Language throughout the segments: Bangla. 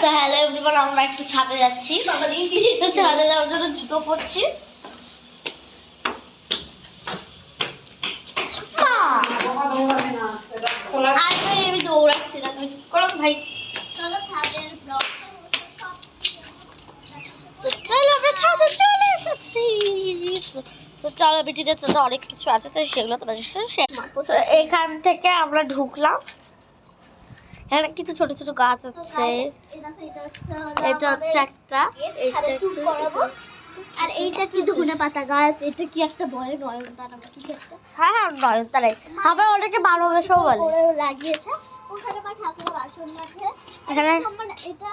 তো হ্যালো এভরিওয়ান, আমরা একটু ছাদে যাচ্ছি। তো ছাদে যাওয়ার জন্য জুতো পরছি। আমি দৌড়াচ্ছি না, তুমি করো ভাই। চলো ছাদের ব্লগ। চলো আমরা ছাদে চলে এসেছি। তো চলো বিটিদের সাথে অনেক কিছু আছে, তো সেগুলো তোমাদের সাথে শেয়ার করবো। এখান থেকে আমরা ঢুকলাম, এখানে কিছু ছোট ছোট গাছ আছে। এটা হচ্ছে একটা, আর এইটা কি ধনে পাতা গাছ, এটা কি একটা বলে নয়নতারা কি একটা। হ্যাঁ হ্যাঁ নয়নতারাই, আবার ওটাকে ভালোবাসাও বলে। লাগিয়েছে ওখানে মা ঠাকুরের বাসন আছে। এখানে মানে এটা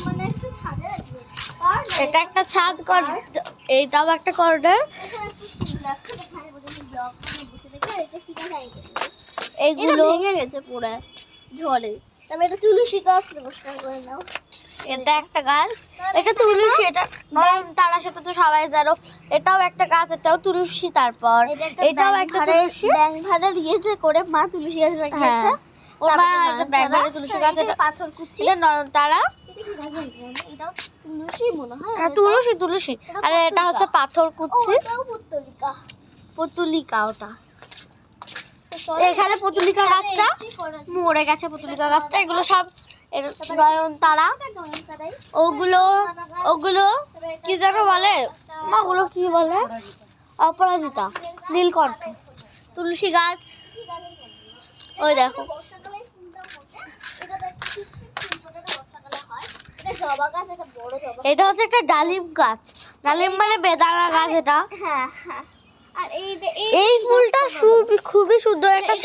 মানে একটা ছাদে লাগিয়েছে। আর এটা একটা ছাদ কর, এইটাও একটা কর্নার। এইগুলো ভেঙে গেছে পুরো ঝড়ে। তবে এটা তুলসী গাছ, নমস্কার করে নাও। এটা একটা গাছ, এটা তুলসী, এটা নয়নতারা, সেটা তো সবাই জানো। এটাও একটা গাছ, এটাও তুলসী। তারপর এটাও একটা তুলসী। ব্যাং ভাড়ার ইয়েতে করে মা তুলসী গাছ লাগিয়েছে। ওর মা একটা ব্যাং ভাড়ার তুলসী গাছ, এটা পাথরকুচি, এটা নয়নতারা। এটাও তুলসী মনে হয়। হ্যাঁ তুলসী তুলসী। আর এটা হচ্ছে পাথরকুচি, ওটাও পুতলিকা। পুতুলিকা। ওটা এখানে পুতুলিকা গাছটা মরে গেছে, পুতুলিকা গাছটা। এগুলো সব নয়নতারা। ওগুলো ওগুলো কি যেন বলে মা, ওগুলো কি বলে, অপরাজিতা, নীলকণ্ঠ। তুলসী গাছ ওই দেখো। এটা হচ্ছে একটা ডালিম গাছ। ডালিম মানে বেদানা গাছ এটা। হ্যাঁ হ্যাঁ। আর এই ফুলটা খুবই সুন্দর, একটা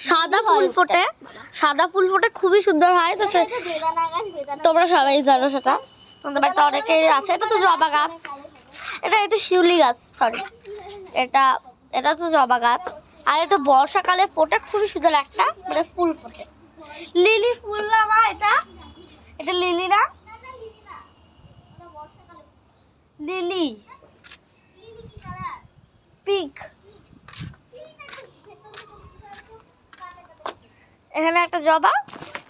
সাদা ফুল ফোটে, সাদা ফুল ফোটে, খুবই সুন্দর হয়। তো তোমরা সবাই জানো সেটা, তোমাদের বাড়িতে অনেকেই আছে। এটা তো জবা গাছ, এটা শিউলি গাছ, সরি। এটা তো জবা গাছ। আর এটা বর্ষাকালে ফোটে, খুবই সুন্দর একটা মানে ফুল ফোটে। লিলি ফুল না মা, এটা লিলি না, লিলি পিঙ্ক। এখানে একটা জবা,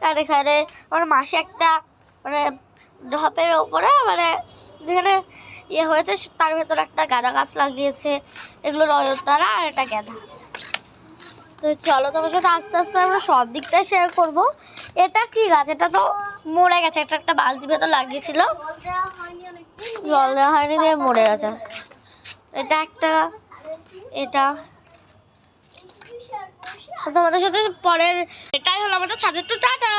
আর এখানে আমার মাসে একটা মানে ঢপের ওপরে মানে যেখানে ইয়ে হয়েছে তার ভেতরে একটা গাঁদা গাছ লাগিয়েছে। এগুলো নয়নতারা আর একটা গাঁদা। তো চলো তোমার সাথে আস্তে আস্তে আমরা সব দিকটাই শেয়ার করবো। এটা কি গাছ? এটা তো মরে গেছে, একটা বালতি ভেতর লাগিয়েছিল, জল দেওয়া হয়নি দিয়ে মরে গেছে। এটা একটা, এটা তোমাদের সাথে পরের, এটাই হলো আমাদের ছাদের টু। টাটা।